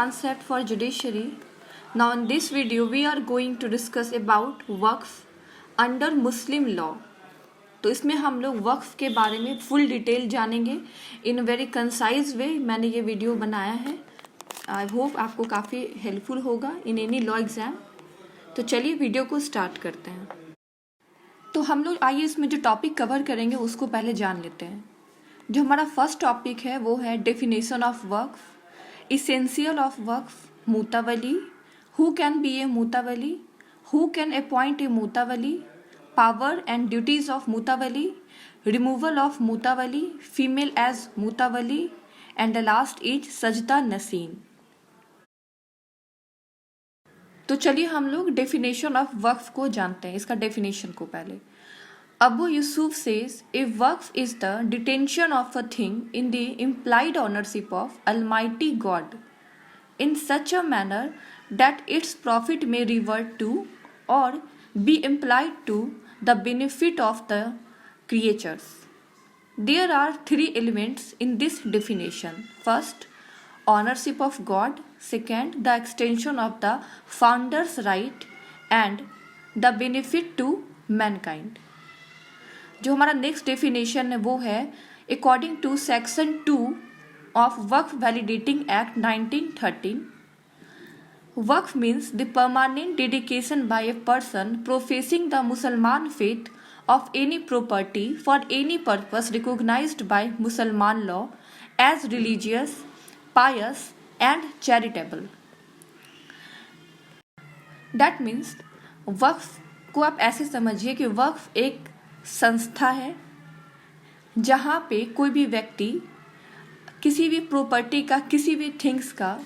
concept for judiciary. Now in this video we are going to discuss about Waqf under Muslim law. तो इसमें हम लोग वक्फ के बारे में फुल डिटेल जानेंगे इन वेरी कंसाइज वे. मैंने ये वीडियो बनाया है. आई होप आपको काफ़ी हेल्पफुल होगा इन एनी लॉ एग्ज़ाम. तो चलिए वीडियो को स्टार्ट करते हैं. तो हम लोग आइए इसमें जो टॉपिक कवर करेंगे उसको पहले जान लेते हैं. जो हमारा फर्स्ट टॉपिक है वो है definition of waqf, essential of waqf, mutawalli, who can be a mutawalli, who can appoint a mutawalli, power and duties of mutawalli, removal of mutawalli, female as mutawalli, and the last is sajjada nashin. तो चलिए हम लोग डेफिनेशन ऑफ वक्फ को जानते हैं. इसका डेफिनेशन को पहले Abu Yusuf says, a waqf is the detention of a thing in the implied ownership of Almighty God in such a manner that its profit may revert to or be implied to the benefit of the creatures. There are three elements in this definition. First, ownership of God. Second, the extension of the founder's right and the benefit to mankind. जो हमारा next definition है वो है according to section 2 of waqf validating act 1913. Waqf means the permanent dedication by a person professing the Musalman faith of any property for any purpose recognised by Musalman law as religious, pious and charitable. That means waqf को आप ऐसे समझिए कि वक्फ एक संस्था है जहाँ पे कोई भी व्यक्ति किसी भी प्रॉपर्टी का, किसी भी थिंग्स का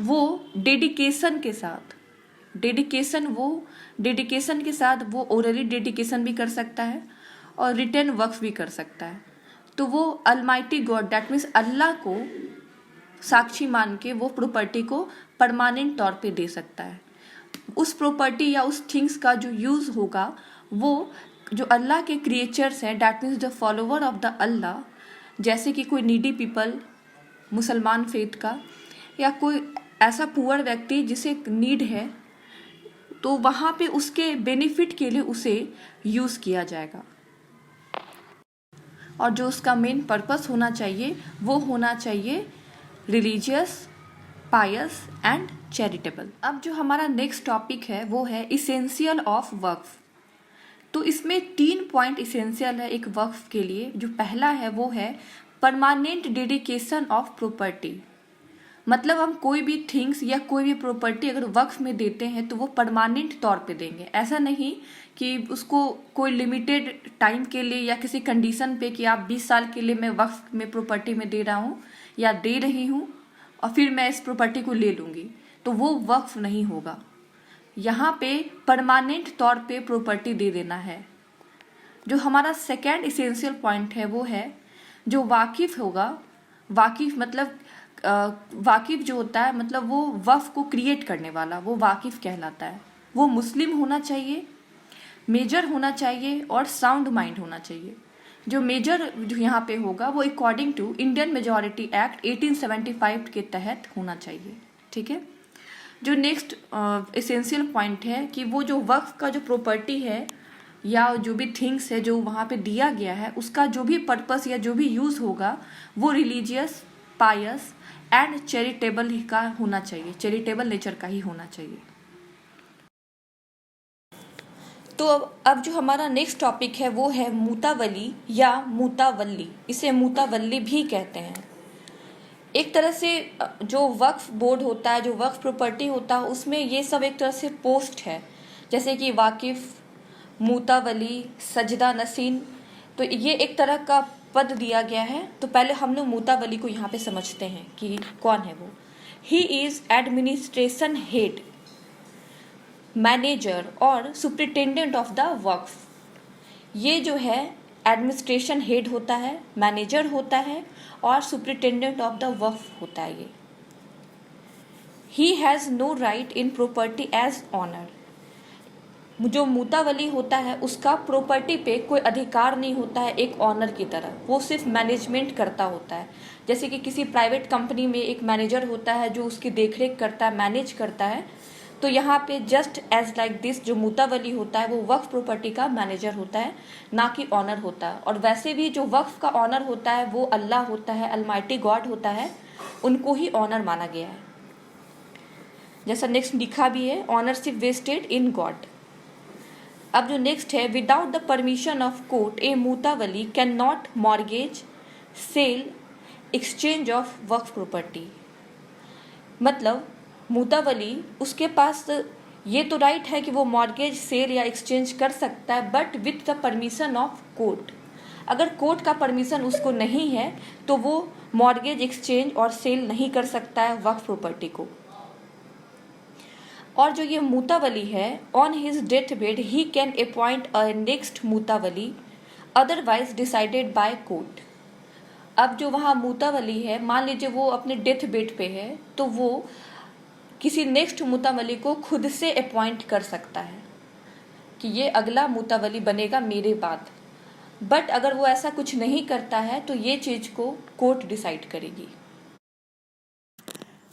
वो डेडिकेशन के साथ वो ओरली डेडिकेशन भी कर सकता है और रिटर्न वक्फ भी कर सकता है. तो वो अलमाइटी गॉड दैट मीन्स अल्लाह को साक्षी मान के वो प्रॉपर्टी को परमानेंट तौर पे दे सकता है. उस प्रॉपर्टी या उस थिंग्स का जो यूज़ होगा वो जो अल्लाह के क्रिएचर्स हैं that means the follower of the Allah, जैसे कि कोई नीडी पीपल मुसलमान फेथ का या कोई ऐसा पुअर व्यक्ति जिसे नीड है, तो वहाँ पे उसके बेनिफिट के लिए उसे यूज़ किया जाएगा. और जो उसका मेन पर्पस होना चाहिए वो होना चाहिए रिलीजियस, पायस एंड चैरिटेबल. अब जो हमारा नेक्स्ट टॉपिक है वो है इसेंशियल ऑफ वक्फ. तो इसमें 3 पॉइंट इसेंशियल है एक वक्फ के लिए. जो पहला है वो है परमानेंट डेडिकेशन ऑफ प्रॉपर्टी. मतलब हम कोई भी थिंग्स या कोई भी प्रॉपर्टी अगर वक्फ में देते हैं तो वो परमानेंट तौर पे देंगे. ऐसा नहीं कि उसको कोई लिमिटेड टाइम के लिए या किसी कंडीशन पे कि आप 20 साल के लिए मैं वक्फ में प्रॉपर्टी में दे रहा हूँ या दे रही हूँ और फिर मैं इस प्रॉपर्टी को ले लूँगी, तो वो वक्फ नहीं होगा. यहाँ पे परमानेंट तौर पे प्रॉपर्टी दे देना है. जो हमारा सेकेंड इसेंशियल पॉइंट है वो है जो वाकिफ होगा. वाकिफ मतलब वाकिफ जो होता है मतलब वो वक्फ को क्रिएट करने वाला, वो वाकिफ कहलाता है. वो मुस्लिम होना चाहिए, मेजर होना चाहिए और साउंड माइंड होना चाहिए. जो मेजर जो यहाँ पे होगा वो according to Indian Majority Act 1875 के तहत होना चाहिए. ठीक है. जो नेक्स्ट एसेंशियल पॉइंट है कि वो जो वक्फ का जो प्रॉपर्टी है या जो भी थिंग्स है जो वहाँ पे दिया गया है उसका जो भी पर्पस या जो भी यूज़ होगा वो रिलीजियस, पायस एंड चैरिटेबल का होना चाहिए, चैरिटेबल नेचर का ही होना चाहिए. तो अब जो हमारा नेक्स्ट टॉपिक है वो है मुतावली या मुतावल्ली. इसे मुतावल्ली भी कहते हैं. एक तरह से जो वक्फ बोर्ड होता है, जो वक्फ प्रॉपर्टी होता है, उसमें ये सब एक तरह से पोस्ट है, जैसे कि वाकिफ, मुतावली, सजदा नसीन. तो ये एक तरह का पद दिया गया है. तो पहले हम लोग मुतावली को यहाँ पे समझते हैं कि कौन है वो. He is administration head, manager और सुप्रिटेंडेंट ऑफ द वक्फ. ये जो है एडमिनिस्ट्रेशन हेड होता है, मैनेजर होता है और सुप्रिटेंडेंट ऑफ द वक्फ होता है. ये he has no right in property as owner. जो मुतावली होता है उसका प्रॉपर्टी पे कोई अधिकार नहीं होता है एक ऑनर की तरह, वो सिर्फ मैनेजमेंट करता होता है। जैसे कि किसी प्राइवेट कंपनी में एक मैनेजर होता है जो उसकी देखरेख करता है, मैनेज करता है, तो यहाँ पे जस्ट एज लाइक दिस जो मुतावली होता है वो वक्फ प्रॉपर्टी का मैनेजर होता है, ना कि ऑनर होता है। और वैसे भी जो वक्फ का ऑनर होता है वो अल्लाह होता है, अलमाइटी गॉड होता है, उनको ही ऑनर माना गया है। जैसा नेक्स्ट लिखा भी है, ऑनरशिप वेस्टेड इन गॉड। अब जो नेक्स्ट है, without the permission of court a mutawalli can not mortgage, sale, exchange of waqf property. मतलब मुतावली उसके पास ये तो राइट है कि वो मॉर्गेज, सेल या एक्सचेंज कर सकता है, but with the permission of court. अगर कोर्ट का परमिशन उसको नहीं है तो वो मॉर्गेज, एक्सचेंज और सेल नहीं कर सकता है वक्फ प्रॉपर्टी को। और जो ये मुतावली है, on his death bed he can appoint a next mutawalli otherwise decided by court. अब जो वहाँ मुतावली है, मान लीजिए वो अपने डेथ बेड पे है, तो वो किसी नेक्स्ट मुतावली को खुद से अपॉइंट कर सकता है कि ये अगला मुतावली बनेगा मेरे बाद। बट अगर वो ऐसा कुछ नहीं करता है तो ये चीज़ को कोर्ट डिसाइड करेगी।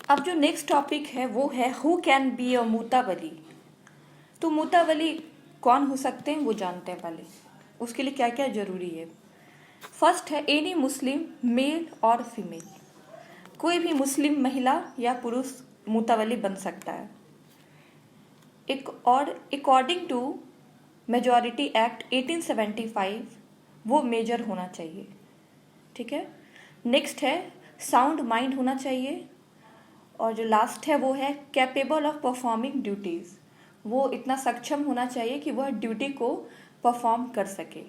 अब जो नेक्स्ट टॉपिक है वो है हु कैन बी अ मुतावली। तो मुतावली कौन हो सकते हैं वो जानते हैं पहले, उसके लिए क्या क्या जरूरी है। फर्स्ट है एनी मुस्लिम मेल और फीमेल, कोई भी मुस्लिम महिला या पुरुष मुतावली बन सकता है। एक और अकॉर्डिंग टू मेजॉरिटी एक्ट 1875 वो मेजर होना चाहिए, ठीक है। नेक्स्ट है साउंड माइंड होना चाहिए। और जो लास्ट है वो है कैपेबल ऑफ परफॉर्मिंग ड्यूटीज़, वो इतना सक्षम होना चाहिए कि वह ड्यूटी को परफॉर्म कर सके।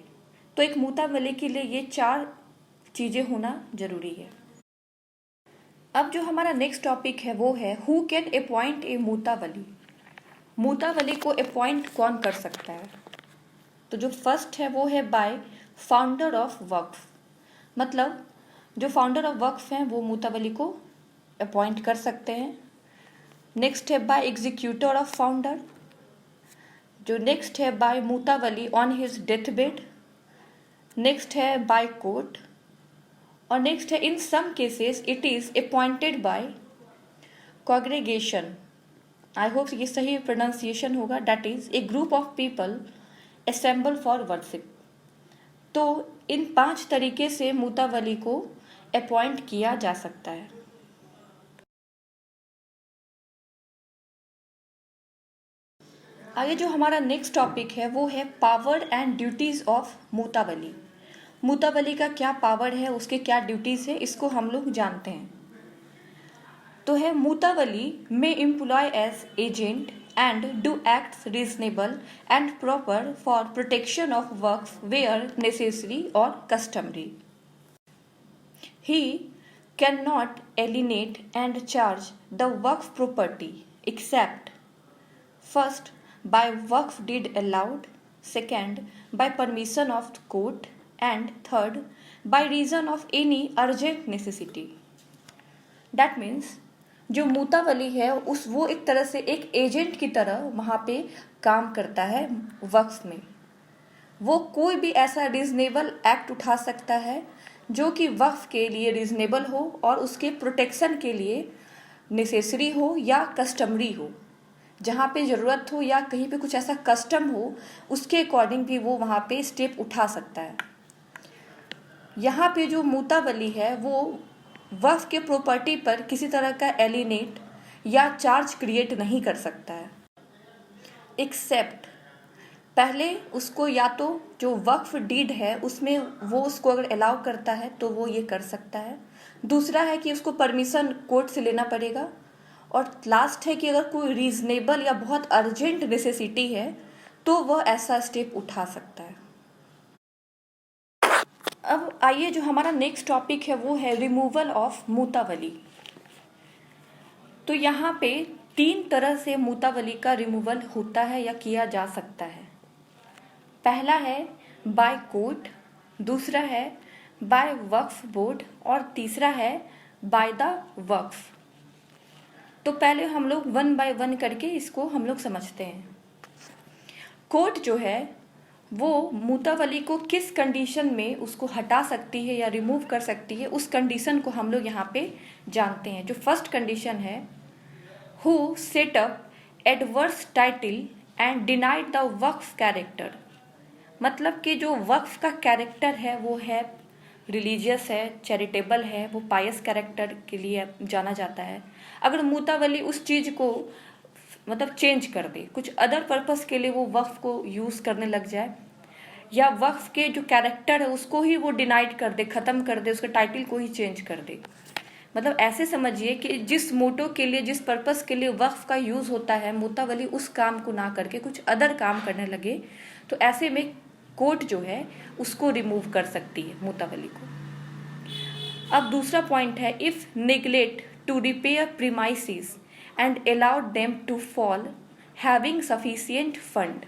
तो एक मुतावली के लिए ये 4 चीज़ें होना जरूरी है। अब जो हमारा नेक्स्ट टॉपिक है वो है हु कैन अपॉइंट ए मुतावली। मुतावली को अपॉइंट कौन कर सकता है। तो जो फर्स्ट है वो है बाय फाउंडर ऑफ वक्फ, मतलब जो फाउंडर ऑफ वक्फ हैं वो मुतावली को अपॉइंट कर सकते हैं। नेक्स्ट है बाय एग्जीक्यूटर ऑफ फाउंडर। जो नेक्स्ट है by mutawalli on his death bed. Next है बाय कोर्ट। और नेक्स्ट है in some cases it is appointed by congregation. I hope ये सही प्रोनाउंसिएशन होगा, that is a group of people assemble for worship. तो इन 5 तरीके से मुतावली को अपॉइंट किया जा सकता है। आगे जो हमारा नेक्स्ट टॉपिक है वो है पावर एंड ड्यूटीज ऑफ मुतावली। मुतावली का क्या पावर है, उसके क्या ड्यूटीज है, इसको हम लोग जानते हैं। तो है मुतावली में employ as agent and do acts reasonable and proper for protection of works where necessary or customary. He cannot alienate and charge the work property except first by work deed allowed, second by permission of court, and third by reason of any urgent necessity. That means जो मुतावली है उस वो एक तरह से एक agent की तरह वहाँ पे काम करता है वक्फ में। वो कोई भी ऐसा रीजनेबल एक्ट उठा सकता है जो कि वक्फ के लिए रीजनेबल हो और उसके प्रोटेक्शन के लिए नेसेसरी हो या कस्टमरी हो। जहाँ पे ज़रूरत हो या कहीं पे कुछ ऐसा कस्टम हो उसके अकॉर्डिंग भी वो वहाँ पे स्टेप उठा सकता है। यहाँ पे जो मुतावली है वो वक्फ के प्रॉपर्टी पर किसी तरह का एलिनेट या चार्ज क्रिएट नहीं कर सकता है, एक्सेप्ट पहले उसको या तो जो वक्फ डीड है उसमें वो उसको अगर अलाउ करता है तो वो ये कर सकता है। दूसरा है कि उसको परमिशन कोर्ट से लेना पड़ेगा। और लास्ट है कि अगर कोई रीजनेबल या बहुत अर्जेंट नेसेसिटी है तो वह ऐसा स्टेप उठा सकता है। अब आइए जो हमारा नेक्स्ट टॉपिक है वो है रिमूवल ऑफ मुतावली। तो यहाँ पे 3 तरह से मुतावली का रिमूवल होता है या किया जा सकता है। पहला है बाय कोर्ट, दूसरा है बाय वक्फ बोर्ड और तीसरा है बाय द वक्फ। तो पहले हम लोग 1 बाय 1 करके इसको हम लोग समझते हैं। कोर्ट जो है वो मुतावली को किस कंडीशन में उसको हटा सकती है या रिमूव कर सकती है, उस कंडीशन को हम लोग यहाँ पे जानते हैं। जो फर्स्ट कंडीशन है, who set up adverse title and denied the Waqf character. मतलब कि जो वक्फ का कैरेक्टर है वो है रिलीजियस है, चैरिटेबल है, वो पायस कैरेक्टर के लिए जाना जाता है। अगर मुतावली उस चीज़ को मतलब चेंज कर दे, कुछ अदर पर्पस के लिए वो वक्फ को यूज़ करने लग जाए, या वक्फ के जो कैरेक्टर है उसको ही वो डिनाइड कर दे, ख़त्म कर दे, उसके टाइटल को ही चेंज कर दे। मतलब ऐसे समझिए कि जिस मोटो के लिए, जिस पर्पस के लिए वक्फ का यूज़ होता है, मुतावली उस काम को ना करके कुछ अदर काम करने लगे, तो ऐसे में कोर्ट जो है उसको रिमूव कर सकती है मुतावली को। अब दूसरा पॉइंट है, if neglect to repair premises and allowed them to fall having sufficient fund.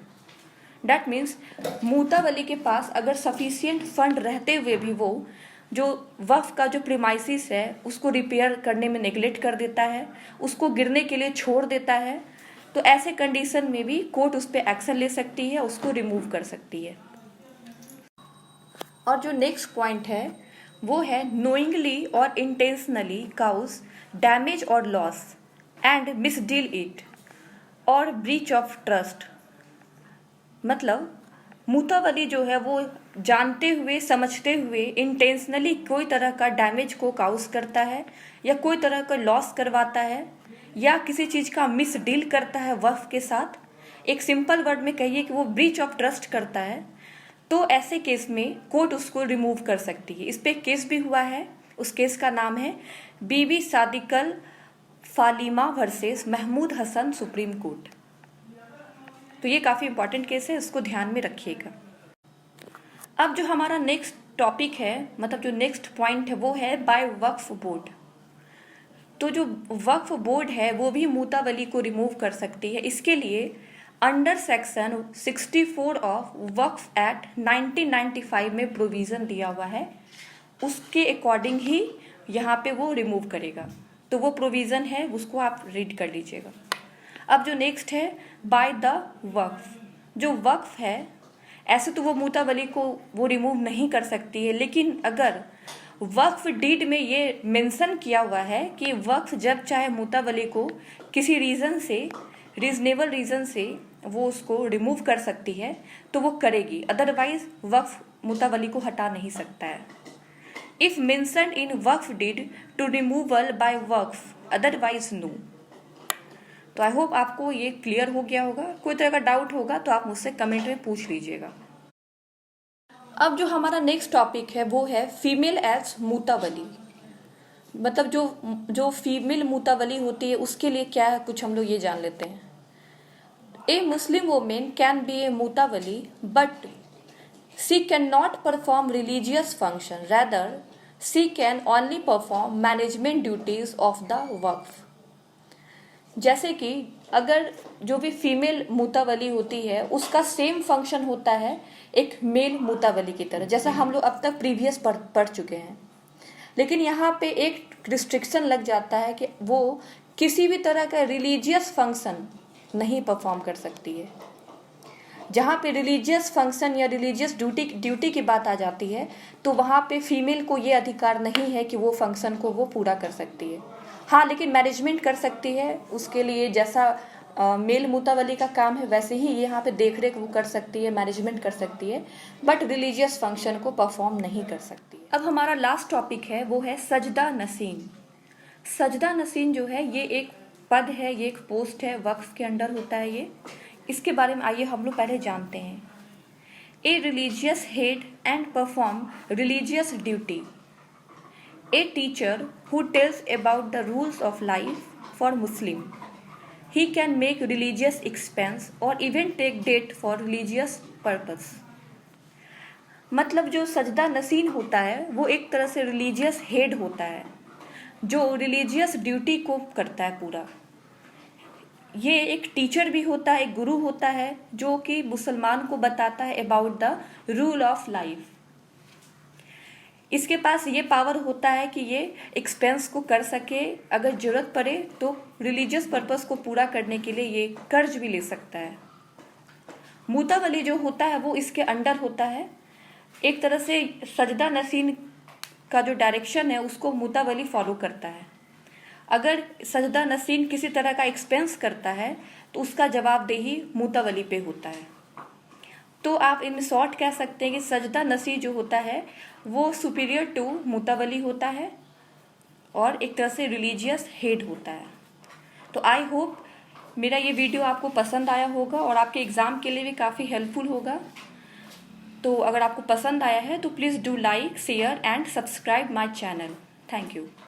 That means mutawalli के पास अगर सफिशिएंट फंड रहते हुए भी वो जो वक्फ का जो प्रीमाइसिस है उसको रिपेयर करने में नेग्लेक्ट कर देता है, उसको गिरने के लिए छोड़ देता है, तो ऐसे कंडीशन में भी कोर्ट उस पर एक्शन ले सकती है, उसको रिमूव कर सकती है। और जो नेक्स्ट पॉइंट है वो है, नोइंगली और इंटेंशनली काउज डैमेज और लॉस एंड मिसडील इट और ब्रीच ऑफ ट्रस्ट। मतलब मुतावली जो है वो जानते हुए समझते हुए इंटेंशनली कोई तरह का डैमेज को काउज करता है, या कोई तरह का लॉस करवाता है, या किसी चीज़ का मिसडील करता है वक्फ के साथ। एक सिंपल वर्ड में कहिए कि वो ब्रीच ऑफ ट्रस्ट करता है, तो ऐसे केस में कोर्ट उसको रिमूव कर सकती है। इस पे केस भी हुआ है, उस केस का नाम है Bibi Saddiqa Fatima versus Mahmood Hasan Supreme Court. तो ये काफ़ी इंपॉर्टेंट केस है, इसको ध्यान में रखिएगा। अब जो हमारा नेक्स्ट टॉपिक है, मतलब जो नेक्स्ट पॉइंट है वो है बाय वक्फ बोर्ड। तो जो वक्फ बोर्ड है वो भी मुतावली को रिमूव कर सकती है। इसके लिए under section 64 of Waqf act 1995 में प्रोविज़न दिया हुआ है, उसके अकॉर्डिंग ही यहाँ पे वो रिमूव करेगा। तो वो प्रोविज़न है, उसको आप रीड कर लीजिएगा। अब जो नेक्स्ट है बाय द वक्फ। जो वक्फ है ऐसे तो वो मुतावली को वो रिमूव नहीं कर सकती है, लेकिन अगर वक्फ डीड में ये मेंशन किया हुआ है कि वक्फ जब चाहे मुतावली को किसी रीज़न से, रीजनेबल रीज़न से वो उसको रिमूव कर सकती है, तो वो करेगी। अदरवाइज वक्फ मुतावली को हटा नहीं सकता है। इफ़ मेंशन्ड इन वक्फ डीड टू रिमूवल बाय वक्फ, अदरवाइज नो। तो आई होप आपको ये क्लियर हो गया होगा। कोई तरह का डाउट होगा तो आप मुझसे कमेंट में पूछ लीजिएगा। अब जो हमारा नेक्स्ट टॉपिक है वो है फीमेल एज मुतावली। मतलब जो फीमेल मुतावली होती है उसके लिए क्या है, कुछ हम लोग ये जान लेते हैं। A Muslim women can be a mutawalli but she can not perform religious function, rather she can only perform management duties of the waqf. जैसे कि अगर जो भी फीमेल मुतावली होती है उसका सेम फंक्शन होता है एक मेल मुतावली की तरह, जैसा हम लोग अब तक प्रीवियस पढ़ चुके हैं। लेकिन यहाँ पे एक रिस्ट्रिक्शन लग जाता है कि वो किसी भी तरह का रिलीजियस फंक्शन नहीं परफॉर्म कर सकती है। जहाँ पे रिलीजियस फंक्शन या रिलीजियस ड्यूटी की बात आ जाती है तो वहाँ पे फीमेल को ये अधिकार नहीं है कि वो फंक्शन को वो पूरा कर सकती है। हाँ, लेकिन मैनेजमेंट कर सकती है, उसके लिए जैसा मेल मुतावली का काम है वैसे ही यहाँ पे देख रेख वो कर सकती है, मैनेजमेंट कर सकती है, बट रिलीजियस फंक्शन को परफॉर्म नहीं कर सकती है। अब हमारा लास्ट टॉपिक है वो है सजदा नसीन। सजदा नसीन जो है ये एक पद है, ये एक पोस्ट है, वक्फ के अंडर होता है ये। इसके बारे में आइए हम लोग पहले जानते हैं। A religious head and perform religious duty. A teacher who tells about the rules of life for Muslim. He can make religious expense or even take date for religious purpose. मतलब जो सजदा नसीन होता है वो एक तरह से रिलीजियस हेड होता है जो रिलीजियस ड्यूटी को करता है पूरा। ये एक टीचर भी होता है, एक गुरु होता है जो कि मुसलमान को बताता है about the rule of life. इसके पास ये पावर होता है कि ये एक्सपेंस को कर सके, अगर ज़रूरत पड़े तो रिलीजियस पर्पस को पूरा करने के लिए ये कर्ज भी ले सकता है। मुतावली जो होता है वो इसके अंडर होता है। एक तरह से सजदा नसीन का जो डायरेक्शन है उसको मुतावली फॉलो करता है। अगर सजदा नसीन किसी तरह का एक्सपेंस करता है तो उसका जवाबदेही मुतावली पे होता है। तो आप इन शॉर्ट कह सकते हैं कि सजदा नसी जो होता है वो सुपीरियर टू मुतावली होता है और एक तरह से रिलीजियस हेड होता है। तो आई होप मेरा ये वीडियो आपको पसंद आया होगा और आपके एग्ज़ाम के लिए भी काफ़ी हेल्पफुल होगा। तो अगर आपको पसंद आया है तो please do like, share and subscribe my channel. Thank you.